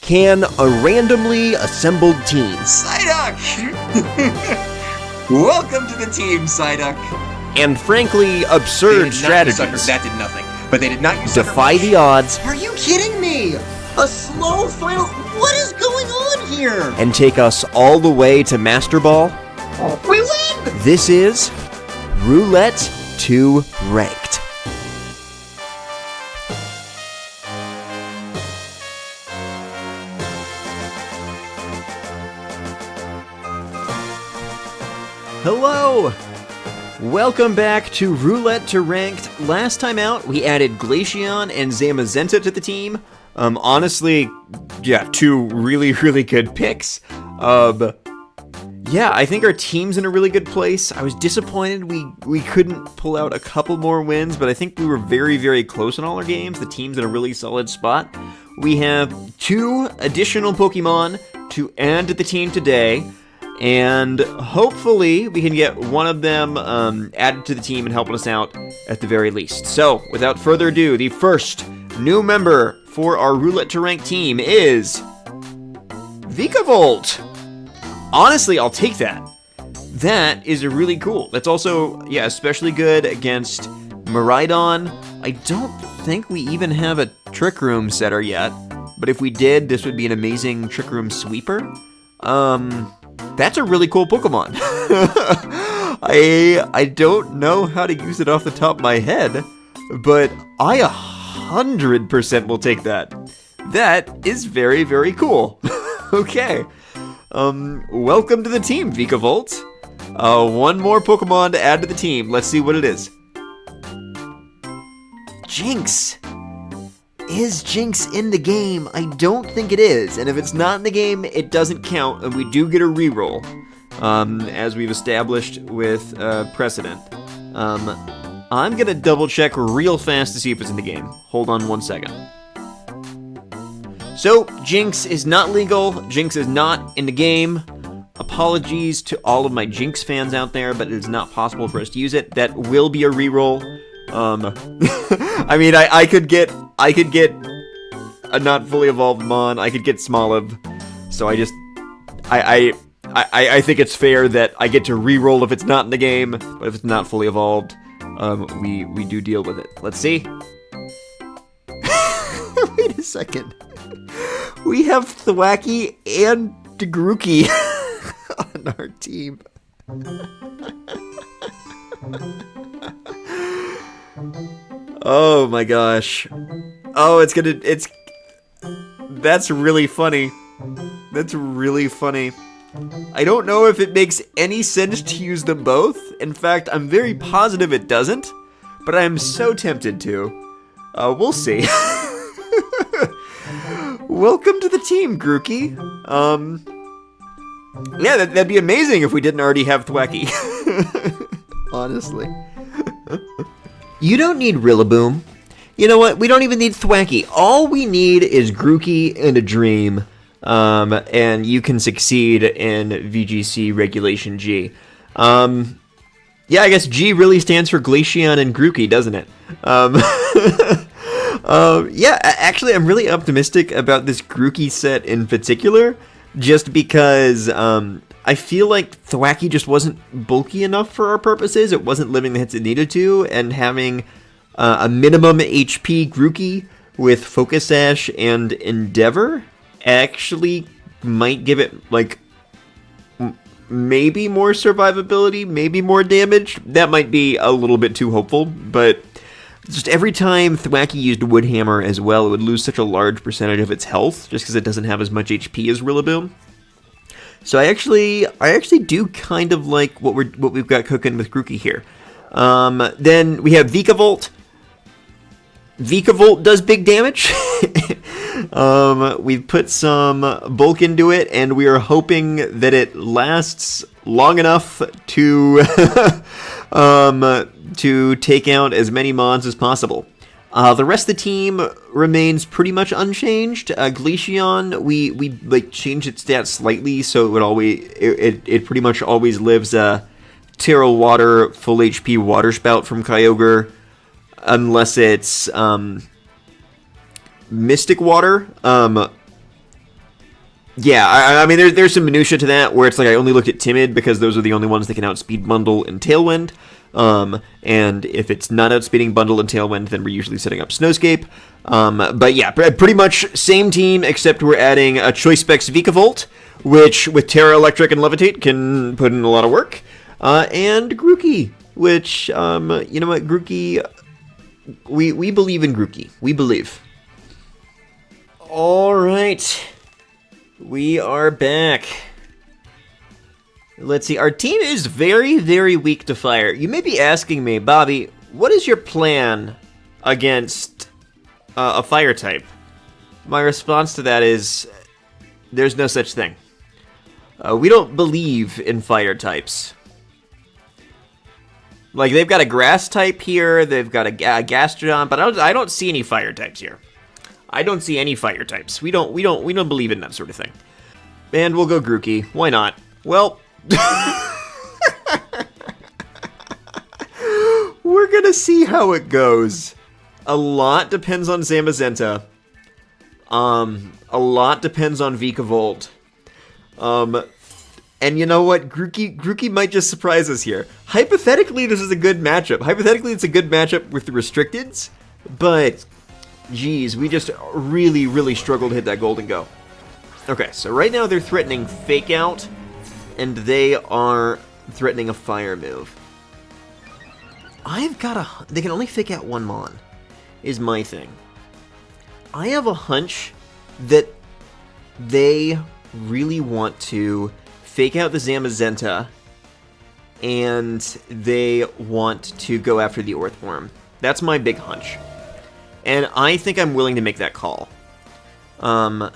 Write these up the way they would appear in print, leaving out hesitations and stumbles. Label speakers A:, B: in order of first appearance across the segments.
A: can a randomly assembled team.
B: Psyduck! Welcome to the team, Psyduck.
A: And frankly, absurd strategies.
B: That did nothing. But they did not use
A: defy the odds.
B: Are you kidding me? A slow final. What is going on here?
A: And take us all the way to Master Ball.
B: We win!
A: This is Roulette to Ranked. Hello! Welcome back to Roulette to Ranked. Last time out, we added Glaceon and Zamazenta to the team. Honestly, yeah, two really good picks. Yeah, I think our team's in a really good place. I was disappointed we couldn't pull out a couple more wins, but I think we were very close in all our games. The team's in a really solid spot. We have 2 additional Pokemon to add to the team today. And hopefully we can get one of them added to the team and helping us out at the very least. So, without further ado, the first new member for our Roulette to Rank team is Vikavolt. Honestly, I'll take that. That is really cool. That's also, yeah, especially good against Miraidon. I don't think we even have a Trick Room setter yet, but if we did, this would be an amazing Trick Room sweeper. That's a really cool Pokemon. I don't know how to use it off the top of my head, but I 100% will take that. That is very cool. Okay. Welcome to the team, Vikavolt. One more Pokemon to add to the team. Let's see what it is. Jinx. Is Jinx in the game? I don't think it is, and if it's not in the game, it doesn't count, and we do get a reroll, as we've established with precedent. I'm gonna double check real fast to see if it's in the game. Hold on one second. So, Jinx is not legal, Jinx is not in the game. Apologies to all of my Jinx fans out there, but it is not possible for us to use it. That will be a reroll. I mean, I could get a not fully evolved Mon. I could get Smoliv. So I think it's fair that I get to re-roll if it's not in the game, but if it's not fully evolved, we do deal with it. Let's see. Wait a second. We have Thwackey and Grookey on our team. Oh my gosh. Oh, that's really funny. That's really funny. I don't know if it makes any sense to use them both. In fact, I'm very positive it doesn't, but I am so tempted to. We'll see. Welcome to the team, Grookey. Yeah, that'd be amazing if we didn't already have Thwackey. Honestly. You don't need Rillaboom. You know what? We don't even need Thwackey. All we need is Grookey and a Dream. And you can succeed in VGC Regulation G. Yeah, I guess G really stands for Glaceon and Grookey, doesn't it? Yeah, actually, I'm really optimistic about this Grookey set in particular, just because I feel like Thwackey just wasn't bulky enough for our purposes. It wasn't living the hits it needed to, and having a minimum HP Grookey with Focus Sash and Endeavor actually might give it, like, maybe more survivability, maybe more damage. That might be a little bit too hopeful, but just every time Thwackey used Wood Hammer as well, it would lose such a large percentage of its health, just because it doesn't have as much HP as Rillaboom. So I actually do kind of like what we've got cooking with Grookey here. Then we have Vikavolt. Vikavolt does big damage. We've put some bulk into it, and we are hoping that it lasts long enough to to take out as many mons as possible. The rest of the team remains pretty much unchanged. Glaceon, we like changed its stats slightly, so it pretty much always lives Terral Water, full HP Water Spout from Kyogre, unless it's Mystic Water. Yeah, I mean, there's some minutia to that, where it's like I only looked at Timid because those are the only ones that can outspeed Bundle and Tailwind. And if it's not outspeeding Bundle and Tailwind, then we're usually setting up Snowscape. But yeah, pretty much same team, except we're adding a Choice Specs Vikavolt, which with Terra Electric and Levitate can put in a lot of work. And Grookey, which, you know what, Grookey, we believe in Grookey. We believe. Alright. We are back. Let's see, our team is very, very weak to fire. You may be asking me, Bobby, what is your plan against a fire type? My response to that is, there's no such thing. We don't believe in fire types. Like, they've got a grass type here, they've got a Gastrodon, but I don't see any fire types here. I don't see any fire types. We don't believe in that sort of thing. And we'll go Grookey. Why not? Well, we're gonna see how it goes. A lot depends on Zamazenta. A lot depends on Vikavolt. And you know what? Grookey might just surprise us here. Hypothetically, this is a good matchup. Hypothetically, it's a good matchup with the restricteds, but geez, we just really, really struggled to hit that golden go. Okay, so right now they're threatening Fake Out, and they are threatening a fire move. They can only Fake Out one Mon, is my thing. I have a hunch that they really want to Fake Out the Zamazenta, and they want to go after the Earthworm. That's my big hunch. And I think I'm willing to make that call. And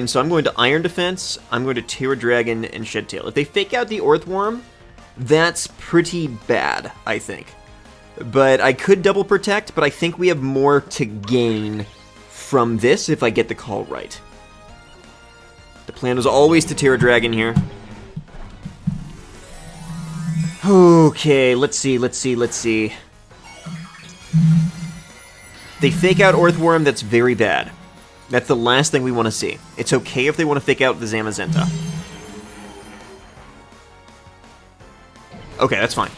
A: so I'm going to Iron Defense, I'm going to Terra Dragon, and Shed Tail. If they Fake Out the Earthworm, that's pretty bad, I think. But I could double protect, but I think we have more to gain from this if I get the call right. The plan was always to Terra Dragon here. Okay, let's see. They Fake Out Earthworm, that's very bad. That's the last thing we want to see. It's okay if they want to Fake Out the Zamazenta. Okay, that's fine.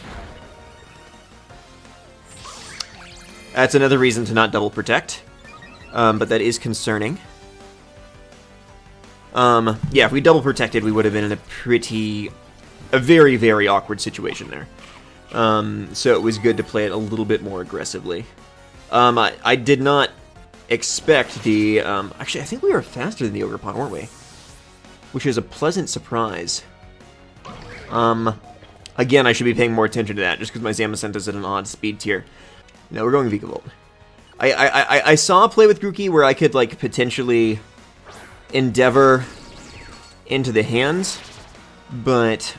A: That's another reason to not double protect. But that is concerning. Yeah, if we double protected, we would have been in a very, very awkward situation there. So it was good to play it a little bit more aggressively. I did not expect the... actually, I think we were faster than the Ogerpon, weren't we? Which is a pleasant surprise. Again, I should be paying more attention to that, just because my Zamazenta's at an odd speed tier. No, we're going Vikavolt. I saw a play with Grookey where I could, like, potentially Endeavor into the hands, but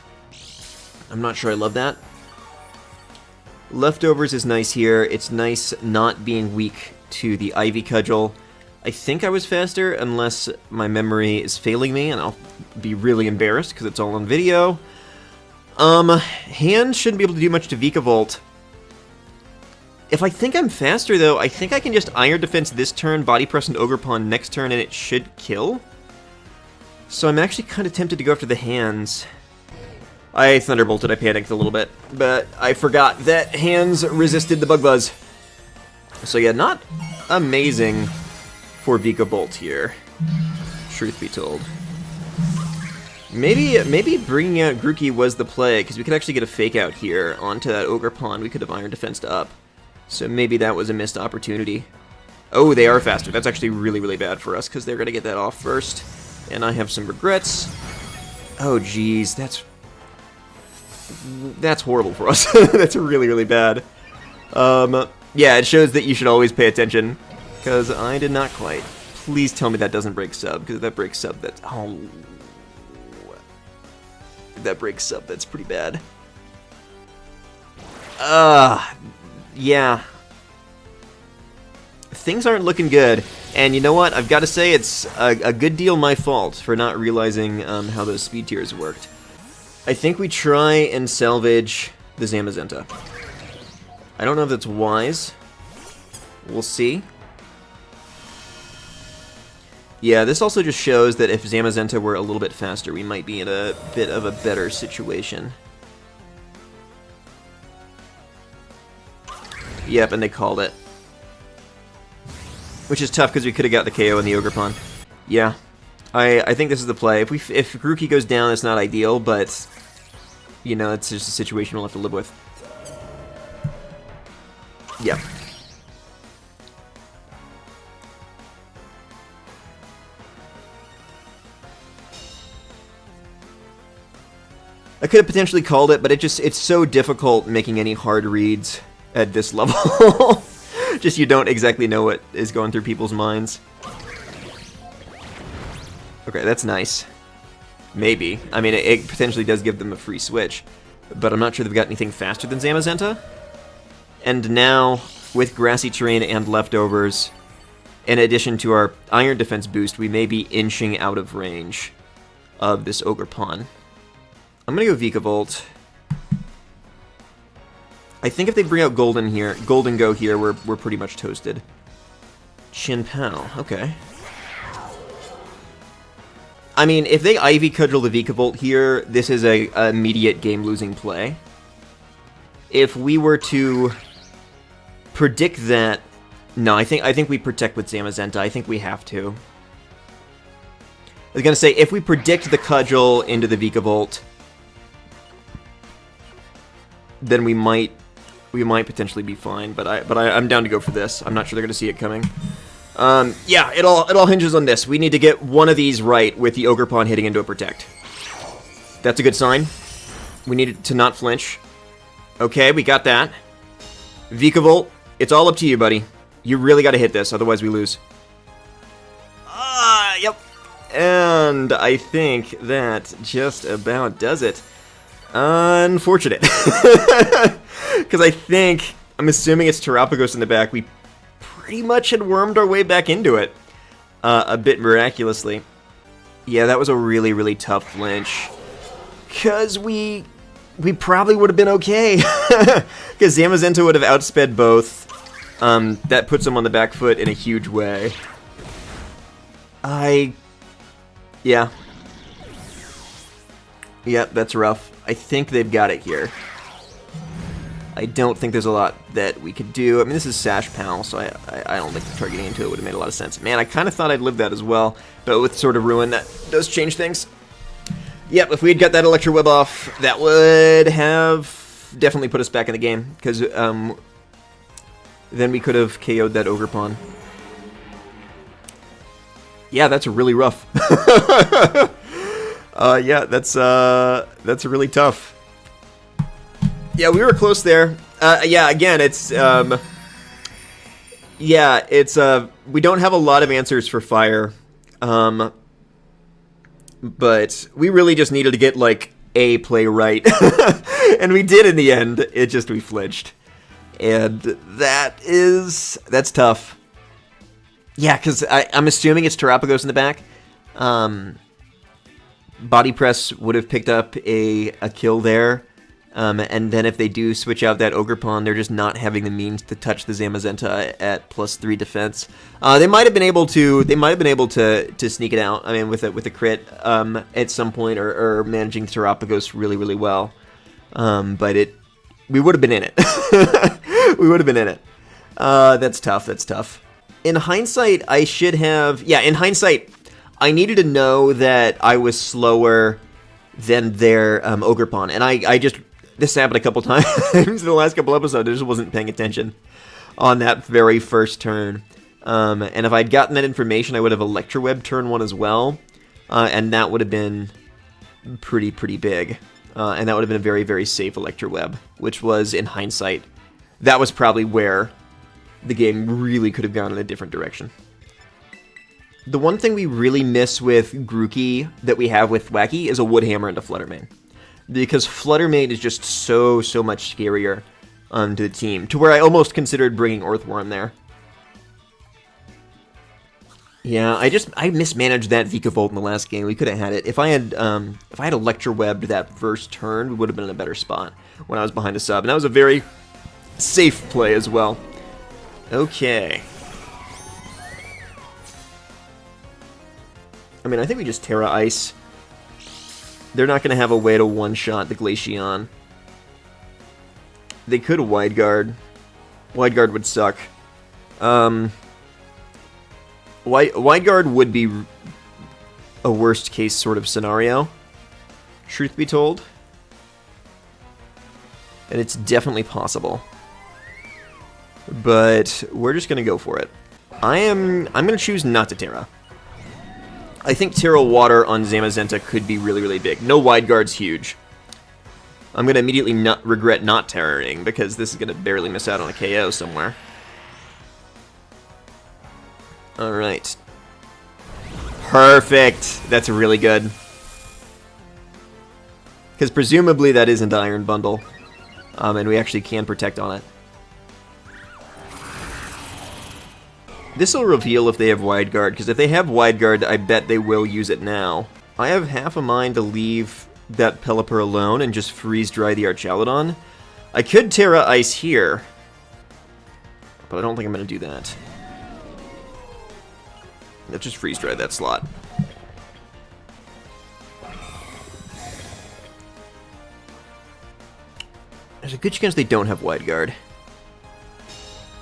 A: I'm not sure I love that. Leftovers is nice here. It's nice not being weak to the Ivy Cudgel. I think I was faster, unless my memory is failing me, and I'll be really embarrassed because it's all on video. Hands shouldn't be able to do much to Vikavolt. If I think I'm faster, though, I think I can just Iron Defense this turn, Body Press and Ogerpon next turn, and it should kill. So I'm actually kind of tempted to go after the hands. I Thunderbolted, I panicked a little bit, but I forgot that hands resisted the Bug Buzz. So yeah, not amazing for Vikavolt here, truth be told. Maybe bringing out Grookey was the play, because we could actually get a Fake Out here onto that Ogerpon. We could have Iron Defensed up. So maybe that was a missed opportunity. Oh, they are faster. That's actually really, really bad for us, because they're going to get that off first. And I have some regrets. Oh, geez. That's horrible for us. That's really, really bad. Yeah, it shows that you should always pay attention, because I did not quite. Please tell me that doesn't break sub, because if that breaks sub, that's... Oh. If that breaks sub, that's pretty bad. Yeah. Things aren't looking good. And you know what? I've got to say it's a good deal my fault for not realizing how those speed tiers worked. I think we try and salvage the Zamazenta. I don't know if that's wise. We'll see. Yeah, this also just shows that if Zamazenta were a little bit faster, we might be in a bit of a better situation. Yep, and they called it. Which is tough because we could have got the KO in the Ogerpon. Yeah, I think this is the play. If Grookey goes down, it's not ideal, but you know, it's just a situation we'll have to live with. Yep. I could have potentially called it, but it's so difficult making any hard reads at this level. Just you don't exactly know what is going through people's minds. Okay, that's nice. Maybe. I mean, it potentially does give them a free switch, but I'm not sure they've got anything faster than Zamazenta. And now, with Grassy Terrain and Leftovers, in addition to our Iron Defense boost, we may be inching out of range of this Ogerpon. I'm gonna go Vikavolt. I think if they bring out Golden Go here, we're pretty much toasted. Chin-Pow, okay. I mean, if they Ivy Cudgel the Vikavolt here, this is a immediate game-losing play. If we were to predict that, no, I think we protect with Zamazenta. I think we have to. I was gonna say if we predict the Cudgel into the Vikavolt, then we might potentially be fine, but I'm down to go for this. I'm not sure they're gonna see it coming. Yeah, it all hinges on this. We need to get one of these right with the Ogerpon hitting into a protect. That's a good sign. We need it to not flinch. Okay, we got that. Vikavolt, it's all up to you, buddy. You really got to hit this, otherwise we lose. Yep. And I think that just about does it. Unfortunate. Because I'm assuming it's Terapagos in the back. We pretty much had wormed our way back into it. A bit miraculously. Yeah, that was a really, really tough flinch. Because we probably would have been okay. Because Zamazenta would have outsped both. That puts him on the back foot in a huge way. Yeah. Yep, that's rough. I think they've got it here. I don't think there's a lot that we could do. I mean, this is Sash Pal, so I don't think targeting into it would have made a lot of sense. Man, I kind of thought I'd live that as well, but with Sword of Ruin, that does change things. Yep, if we had got that Electro Web off, that would have definitely put us back in the game, because then we could have KO'd that Ogerpon. Yeah, that's really rough. Yeah, that's really tough. Yeah, we were close there. Yeah, again, we don't have a lot of answers for fire. But we really just needed to get, like, a play right. And we did in the end. We flinched. And that's tough. Yeah, because I'm assuming it's Terapagos in the back. Body Press would have picked up a kill there. And then if they do switch out that Ogerpon, they're just not having the means to touch the Zamazenta at +3 defense. They might have been able to. They might have been able to sneak it out. I mean, with a crit at some point, or managing Terapagos really, really well. But we would have been in it. We would have been in it. That's tough. That's tough. In hindsight, I should have. Yeah, in hindsight, I needed to know that I was slower than their Ogerpon, and this happened a couple times in the last couple episodes. I just wasn't paying attention on that very first turn. And if I'd gotten that information, I would have Electroweb turn 1 as well. And that would have been pretty big. And that would have been a very, very safe Electroweb, which was, in hindsight, that was probably where the game really could have gone in a different direction. The one thing we really miss with Grookey that we have with Wacky is a Woodhammer into Fluttermane. Because Fluttermane is just so much scarier to the team, to where I almost considered bringing Earthworm there. Yeah, I mismanaged that Vikavolt in the last game. We could have had it. If I had Electrowebbed that first turn, we would have been in a better spot when I was behind a sub. And that was a very safe play as well. Okay. I mean, I think we just Terra Ice. They're not going to have a way to one-shot the Glaceon. They could Wide Guard. Wide Guard would suck. Wide Guard would be a worst-case sort of scenario, truth be told. And it's definitely possible. But we're just going to go for it. I'm going to choose not to Terra. I think Terra Water on Zamazenta could be really, really big. No Wide Guard's huge. I'm going to immediately regret not Terroring, because this is going to barely miss out on a KO somewhere. Alright. Perfect! That's really good. Because presumably that isn't Iron Bundle. And we actually can protect on it. This will reveal if they have Wide Guard, because if they have Wide Guard, I bet they will use it now. I have half a mind to leave that Pelipper alone and just freeze dry the Archaludon. I could Terra Ice here, but I don't think I'm going to do that. Let's just freeze dry that slot. There's a good chance they don't have Wide Guard.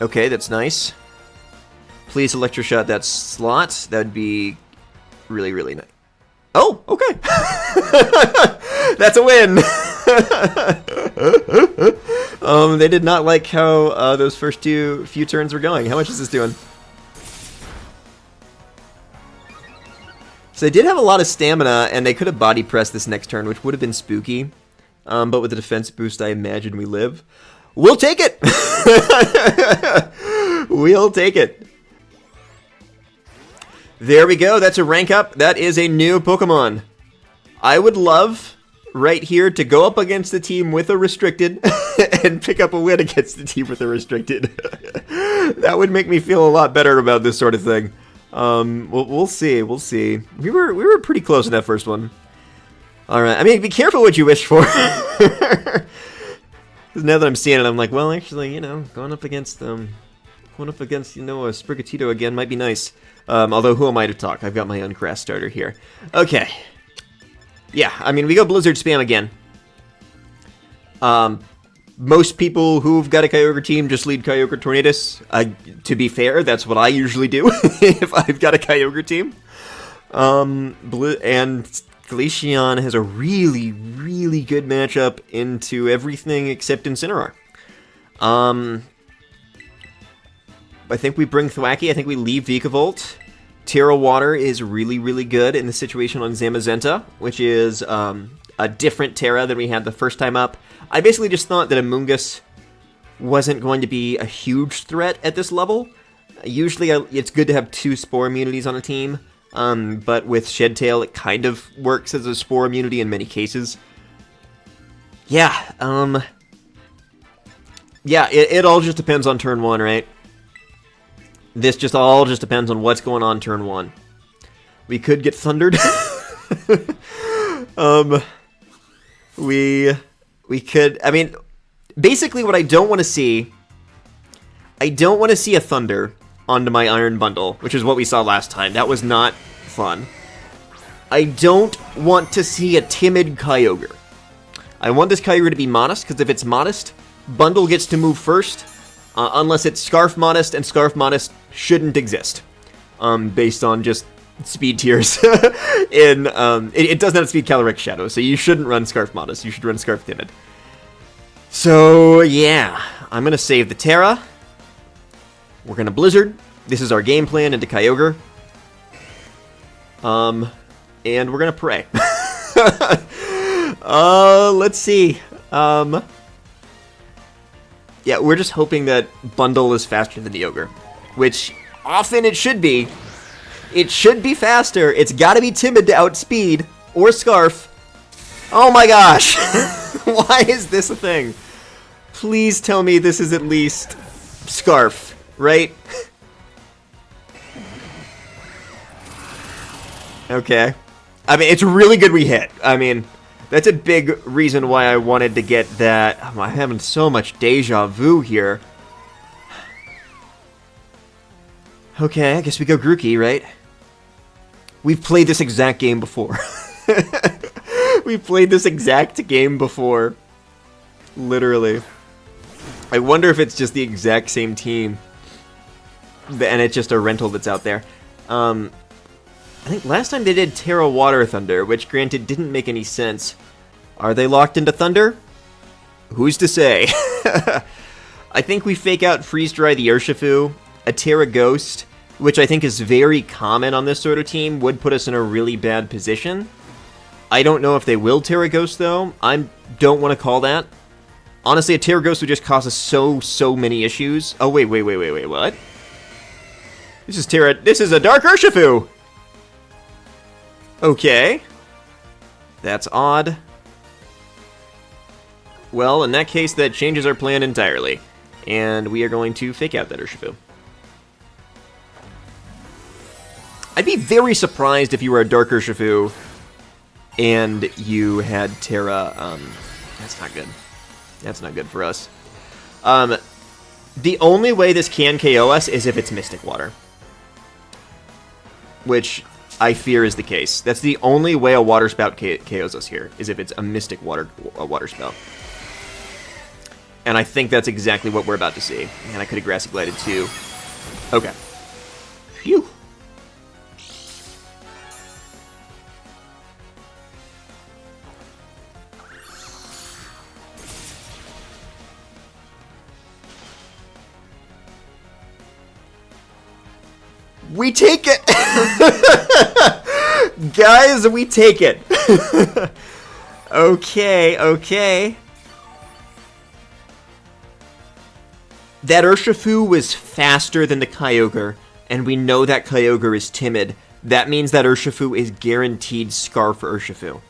A: Okay, that's nice. Please Electroshot that slot. That would be really, really nice. Oh, okay. That's a win. They did not like how those first few turns were going. How much is this doing? So they did have a lot of stamina, and they could have body pressed this next turn, which would have been spooky. But with the defense boost, I imagine we live. We'll take it. We'll take it. There we go. That's a rank up. That is a new Pokemon. I would love right here to go up against the team with a restricted and pick up a win against the team with a restricted. That would make me feel a lot better about this sort of thing. We'll see. We'll see. We were pretty close in that first one. All right. I mean, be careful what you wish for. Because now that I'm seeing it, I'm like, well, actually, you know, going up against you know, a Sprigatito again might be nice. Although, who am I to talk? I've got my own grass starter here. Okay. Yeah, I mean, we go Blizzard Spam again. Most people who've got a Kyogre team just lead Kyogre Tornadus. To be fair, that's what I usually do if I've got a Kyogre team. And Glaceon has a really, really good matchup into everything except Incineroar. I think we bring Thwackey. I think we leave Vikavolt. Terra Water is really, really good in the situation on Zamazenta, which is a different Terra than we had the first time up. I basically just thought that Amoonguss wasn't going to be a huge threat at this level. Usually it's good to have 2 Spore immunities on a team, but with Shedtail it kind of works as a Spore immunity in many cases. Yeah, it all just depends on turn 1, right? This just all depends on what's going on turn 1. We could get thundered. We could. I mean, basically, what I don't want to see. I don't want to see a thunder onto my Iron Bundle, which is what we saw last time. That was not fun. I don't want to see a timid Kyogre. I want this Kyogre to be modest, because if it's modest, Bundle gets to move first. Unless it's Scarf Modest, and Scarf Modest shouldn't exist. Based on just speed tiers. It doesn't have speed Calyrex Shadow, so you shouldn't run Scarf Modest. You should run Scarf Timid. So, yeah. I'm going to save the Terra. We're going to Blizzard. This is our game plan into Kyogre. And we're going to pray. Let's see. Yeah, we're just hoping that Bundle is faster than the Ogre, which often it should be. It should be faster. It's got to be timid to outspeed, or Scarf. Oh my gosh! Why is this a thing? Please tell me this is at least Scarf, right? Okay. I mean, it's really good we hit. I mean, that's a big reason why I wanted to get that. Oh, I'm having so much deja vu here. Okay, I guess we go Grookey, right? We've played this exact game before. We've played this exact game before. Literally. I wonder if it's just the exact same team. And it's just a rental that's out there. I think last time they did Terra Water Thunder, which granted didn't make any sense. Are they locked into Thunder? Who's to say? I think we fake out Freeze Dry the Urshifu. A Terra Ghost, which I think is very common on this sort of team, would put us in a really bad position. I don't know if they will Terra Ghost, though. I don't want to call that. Honestly, a Terra Ghost would just cause us so many issues. Oh, wait, what? This is a Dark Urshifu! Okay. That's odd. Well, in that case, that changes our plan entirely. And we are going to fake out that Urshifu. I'd be very surprised if you were a Dark Urshifu and you had Terra. That's not good. That's not good for us. The only way this can KO us is if it's Mystic Water. Which I fear is the case. That's the only way a Water Spout KOs us here, is if it's a Mystic Water Spout. And I think that's exactly what we're about to see. And I could have Grassy Glided too. Okay. Phew. We take it! Guys, we take it! Okay. That Urshifu was faster than the Kyogre, and we know that Kyogre is timid. That means that Urshifu is guaranteed Scarf Urshifu.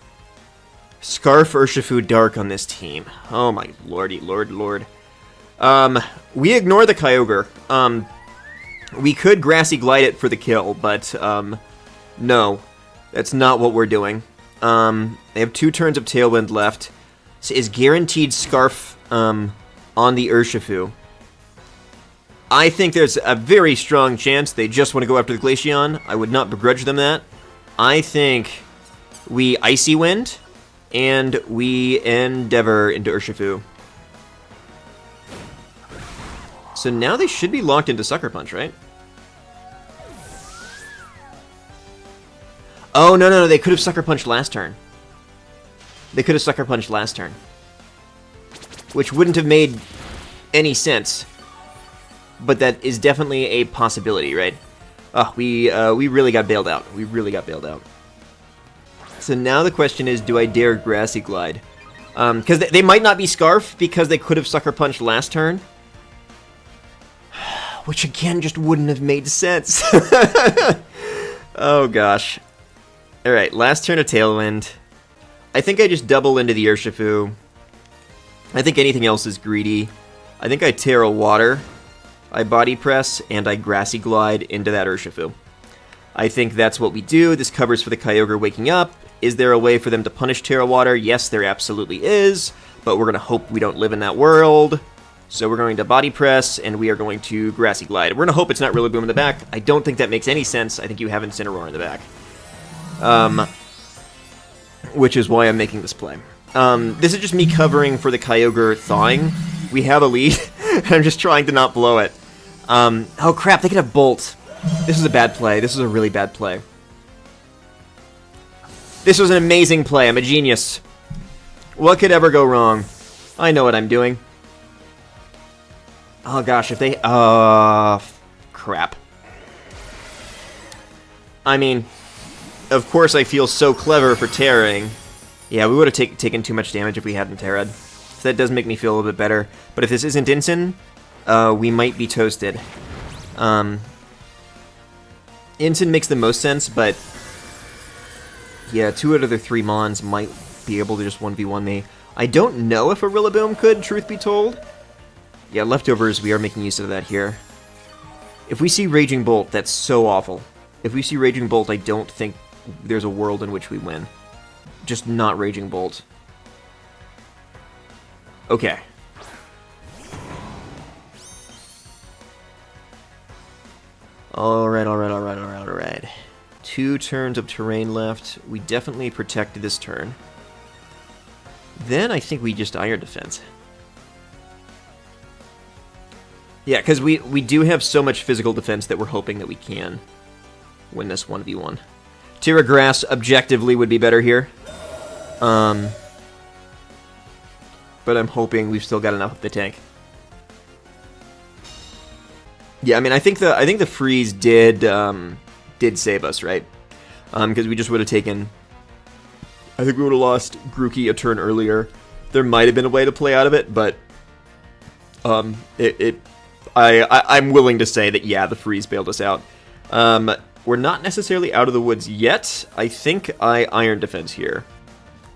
A: Scarf Urshifu Dark on this team. Oh my lordy, lord. We ignore the Kyogre. We could Grassy Glide it for the kill, but, no. That's not what we're doing. They have 2 turns of Tailwind left. So is guaranteed Scarf, on the Urshifu. I think there's a very strong chance they just want to go after the Glaceon. I would not begrudge them that. I think we Icy Wind, and we Endeavor into Urshifu. So now they should be locked into Sucker Punch, right? Oh, no, they could have Sucker Punched last turn. Which wouldn't have made any sense. But that is definitely a possibility, right? Oh, we really got bailed out. So now the question is, do I dare Grassy Glide? Because they might not be Scarf, because they could have Sucker Punched last turn. Which, again, just wouldn't have made sense. Oh, gosh. Alright, last turn of Tailwind. I think I just double into the Urshifu. I think anything else is greedy. I think I Terra Water. I Body Press, and I Grassy Glide into that Urshifu. I think that's what we do. This covers for the Kyogre waking up. Is there a way for them to punish Terra Water? Yes, there absolutely is. But we're going to hope we don't live in that world. So we're going to Body Press, and we are going to Grassy Glide. We're going to hope it's not Rillaboom in the back. I don't think that makes any sense. I think you have Incineroar in the back. Which is why I'm making this play. This is just me covering for the Kyogre thawing. We have a lead, and I'm just trying to not blow it. Oh crap, they could have Bolt. This is a bad play. This is a really bad play. This was an amazing play. I'm a genius. What could ever go wrong? I know what I'm doing. Oh gosh, if they... crap. I mean, of course I feel so clever for terroring. Yeah, we would have taken too much damage if we hadn't terrored. So that does make me feel a little bit better. But if this isn't Incin, we might be toasted. Incin makes the most sense, but... yeah, 2 out of the 3 Mons might be able to just 1v1 me. I don't know if a Rillaboom could, truth be told. Yeah, leftovers, we are making use of that here. If we see Raging Bolt, that's so awful. If we see Raging Bolt, I don't think there's a world in which we win. Just not Raging Bolt. Okay. Alright. 2 turns of terrain left. We definitely protected this turn. Then I think we just Iron Defense. Yeah, because we do have so much physical defense that we're hoping that we can win this 1v1. Tira Grass objectively would be better here. But I'm hoping we've still got enough of the tank. Yeah, I mean, I think the freeze did save us, right? Because we just would have taken... I think we would have lost Grookey a turn earlier. There might have been a way to play out of it, but I'm willing to say that, yeah, the freeze bailed us out. We're not necessarily out of the woods yet. I think I Iron Defense here.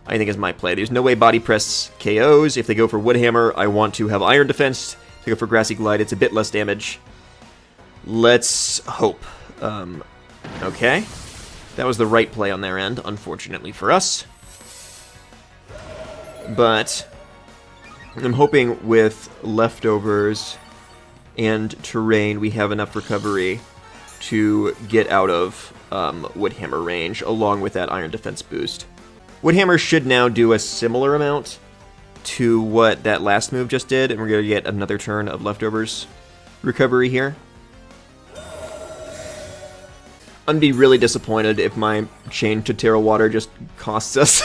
A: I think is my play. There's no way Body Press KOs. If they go for Woodhammer, I want to have Iron Defense. If they go for Grassy Glide, it's a bit less damage. Let's hope. Okay. That was the right play on their end, unfortunately for us. But I'm hoping with leftovers and terrain, we have enough recovery to get out of Woodhammer range, along with that Iron Defense boost. Woodhammer should now do a similar amount to what that last move just did, and we're going to get another turn of leftovers recovery here. I'd be really disappointed if my chain to Terra Water just costs us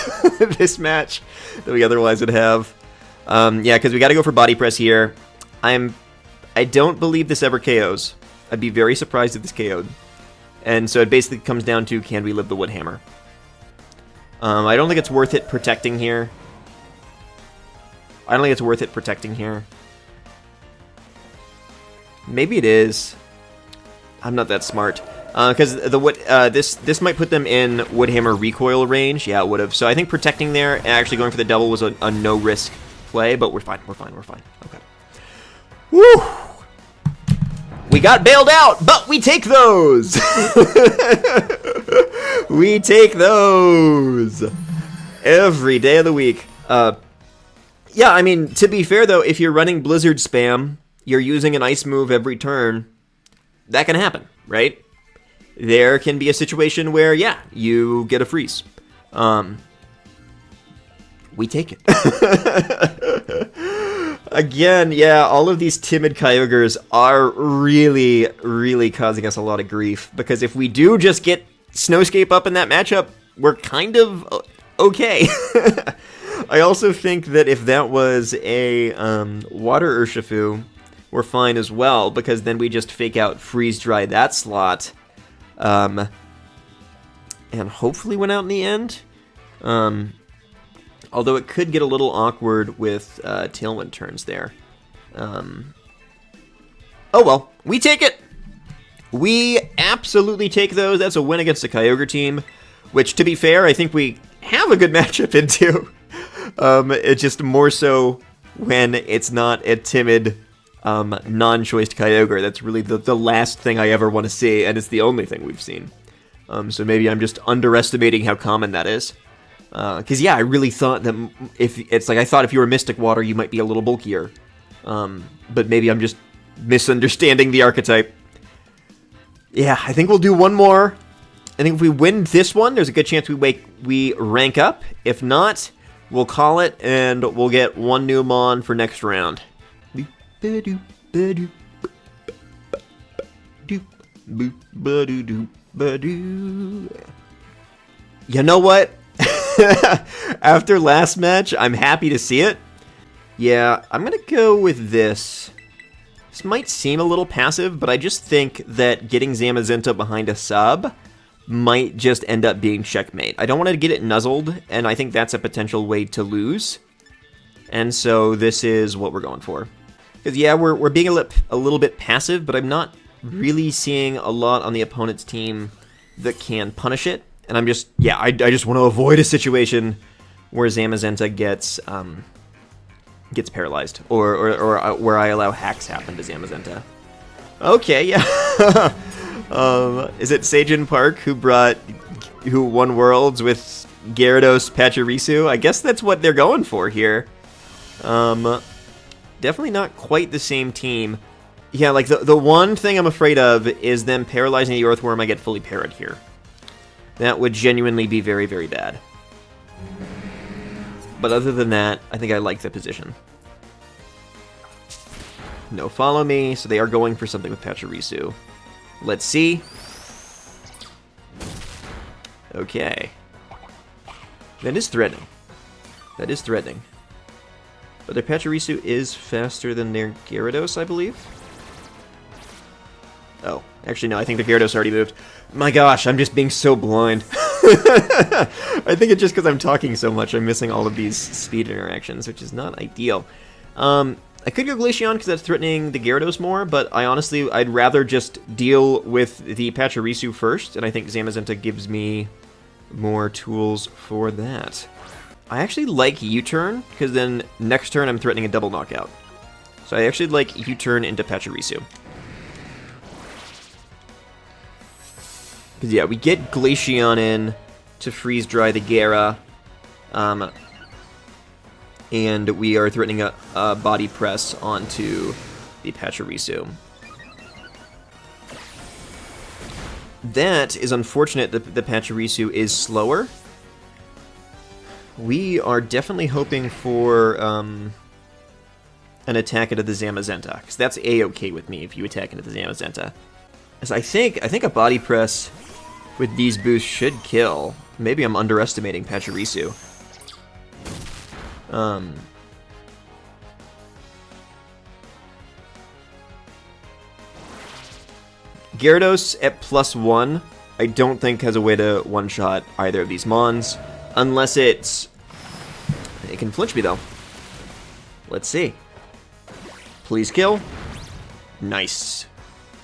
A: this match that we otherwise would have. Yeah, because we got to go for Body Press here. I don't believe this ever KOs. I'd be very surprised if this KO'd. And so it basically comes down to, can we live the Woodhammer? I don't think it's worth it protecting here. Maybe it is. I'm not that smart. Because this might put them in Woodhammer recoil range. Yeah, it would have. So I think protecting there and actually going for the double was a no-risk play, but we're fine. Okay. Woo! We got bailed out, but we take those! We take those! Every day of the week. Yeah, I mean, to be fair, though, if you're running Blizzard spam, you're using an ice move every turn, that can happen, right? There can be a situation where, yeah, you get a freeze. We take it. Again, yeah, all of these timid Kyogres are really, really causing us a lot of grief. Because if we do just get Snowscape up in that matchup, we're kind of okay. I also think that if that was a Water Urshifu, we're fine as well. Because then we just fake out Freeze Dry that slot. And hopefully win out in the end. Although it could get a little awkward with Tailwind turns there. Oh well, we take it! We absolutely take those. That's a win against the Kyogre team, which, to be fair, I think we have a good matchup into. It's just more so when it's not a timid, non-choiced Kyogre. That's really the last thing I ever want to see, and it's the only thing we've seen. So maybe I'm just underestimating how common that is. Because, yeah, I really thought that I thought if you were Mystic Water, you might be a little bulkier. But maybe I'm just misunderstanding the archetype. Yeah, I think we'll do one more. I think if we win this one, there's a good chance we rank up. If not, we'll call it, and we'll get one new Mon for next round. You know what? After last match, I'm happy to see it. Yeah, I'm going to go with this. This might seem a little passive, but I just think that getting Zamazenta behind a sub might just end up being checkmate. I don't want to get it nuzzled, and I think that's a potential way to lose. And so this is what we're going for. Because, yeah, we're being a little bit passive, but I'm not really seeing a lot on the opponent's team that can punish it. And I'm just, yeah, I just want to avoid a situation where Zamazenta gets paralyzed, or where I allow hacks happen to Zamazenta. Okay, yeah. Is it Seijin Park who won Worlds with Gyarados Pachirisu? I guess that's what they're going for here. Definitely not quite the same team. Yeah, like the one thing I'm afraid of is them paralyzing the Earthworm. I get fully parried here. That would genuinely be very, very bad. But other than that, I think I like the position. No follow me, so they are going for something with Pachirisu. Let's see. Okay. That is threatening. That is threatening. But their Pachirisu is faster than their Gyarados, I believe. Oh, actually no, I think the Gyarados already moved. My gosh, I'm just being so blind. I think it's just because I'm talking so much, I'm missing all of these speed interactions, which is not ideal. I could go Glaceon because that's threatening the Gyarados more, but I'd rather just deal with the Pachirisu first, and I think Zamazenta gives me more tools for that. I actually like U-turn, because then next turn I'm threatening a double knockout. So I actually like U-turn into Pachirisu. Because yeah, we get Glaceon in to freeze dry the Gyara, and we are threatening a body press onto the Pachirisu. That is unfortunate that the Pachirisu is slower. We are definitely hoping for an attack into the Zamazenta, because that's A-okay with me if you attack into the Zamazenta. As I think a body press with these boosts should kill. Maybe I'm underestimating Pachirisu. Gyarados at +1, I don't think has a way to one-shot either of these Mons, unless it can flinch me though. Let's see. Please kill. Nice.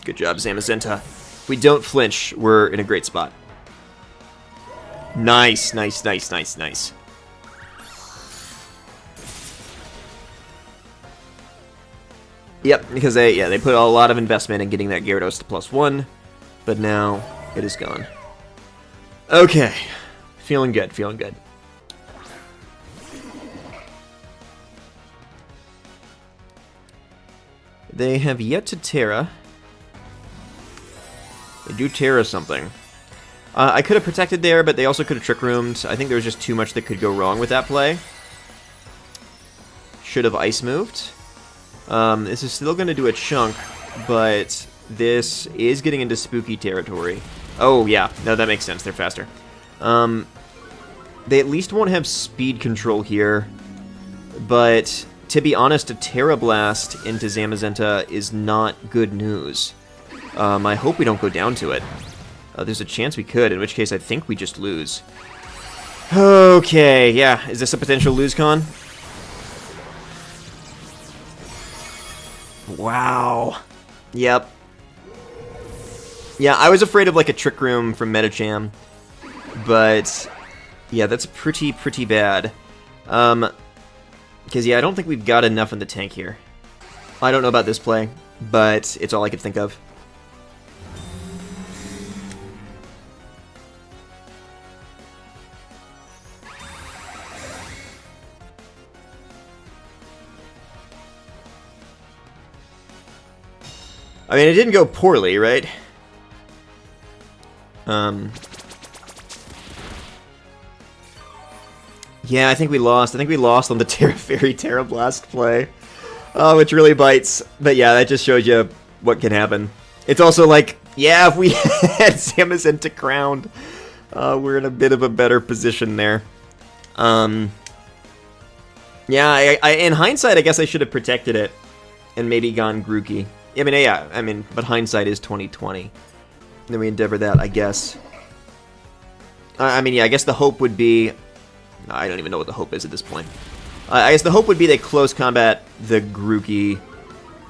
A: Good job, Zamazenta. If we don't flinch, we're in a great spot. Nice, nice, nice, nice, nice. Yep, because they put a lot of investment in getting that Gyarados to +1, but now it is gone. Okay, feeling good, feeling good. They have yet to Terra. They do Terra something. I could have protected there, but they also could have Trick Roomed. I think there was just too much that could go wrong with that play. Should have Ice moved. This is still going to do a chunk, but this is getting into spooky territory. Oh, yeah. No, that makes sense. They're faster. They at least won't have speed control here, but to be honest, a Terra Blast into Zamazenta is not good news. I hope we don't go down to it. There's a chance we could, in which case I think we just lose. Okay, yeah. Is this a potential lose con? Wow. Yep. Yeah, I was afraid of like a Trick Room from Metacham, but yeah, that's pretty bad. Because yeah, I don't think we've got enough in the tank here. I don't know about this play, but it's all I could think of. I mean, it didn't go poorly, right? Yeah, I think we lost. I think we lost on the Fairy Terra Blast play. Which really bites. But yeah, that just shows you what can happen. It's also like, yeah, if we had Zamazenta crowned, we're in a bit of a better position there. Yeah, in hindsight, I guess I should have protected it and maybe gone Grookey. I mean, yeah, but hindsight is 20/20. And then we endeavor that, I guess. I mean, yeah, I guess the hope would be... I don't even know what the hope is at this point. I guess the hope would be they close combat the Grookey.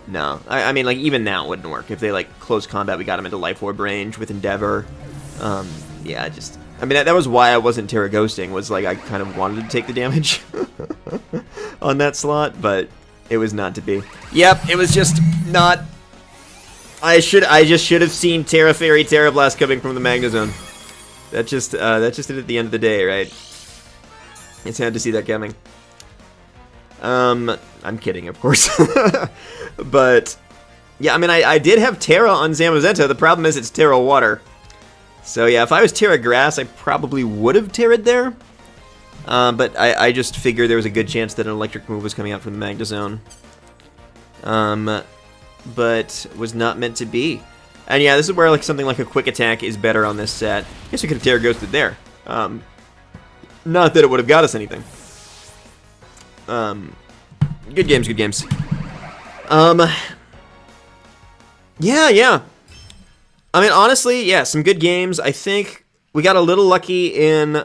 A: No. I mean, like, even now it wouldn't work. If they, like, close combat, we got him into Life Orb range with Endeavor. Yeah, just... I mean, that was why I wasn't Terra Ghosting, was, like, I kind of wanted to take the damage on that slot, but it was not to be. Yep, it was just not... I just should have seen Terra Fairy Terra Blast coming from the Magnezone. That just it at the end of the day, right? It's sad to see that coming. I'm kidding, of course. But yeah, I mean, I did have Terra on Zamazenta. The problem is it's Terra Water. So yeah, if I was Terra Grass, I probably would have Terra'd there. But I just figured there was a good chance that an electric move was coming out from the Magna Zone. But was not meant to be. And yeah, this is where like something like a quick attack is better on this set. I guess we could have Terra Ghosted there. Not that it would have got us anything. Good games, good games. Yeah. I mean, honestly, yeah, some good games. I think we got a little lucky in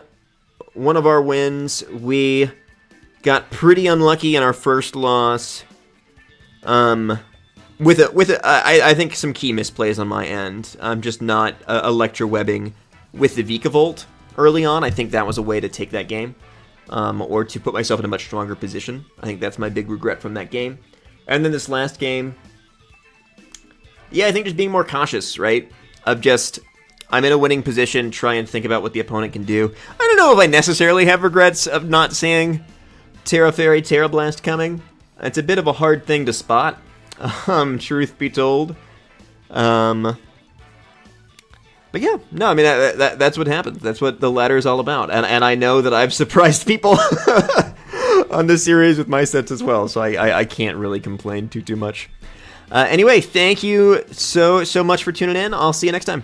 A: one of our wins. We got pretty unlucky in our first loss. I think some key misplays on my end. Just not electro-webbing with the Vikavolt early on. I think that was a way to take that game. Or to put myself in a much stronger position. I think that's my big regret from that game. And then this last game, yeah, I think just being more cautious, right? Of just, I'm in a winning position, try and think about what the opponent can do. I don't know if I necessarily have regrets of not seeing Terra Fairy, Terra Blast coming. It's a bit of a hard thing to spot, truth be told. But yeah, no, I mean, that's what happens. That's what the ladder is all about. And I know that I've surprised people on this series with my sets as well, so I can't really complain too much. Anyway, thank you so much for tuning in. I'll see you next time.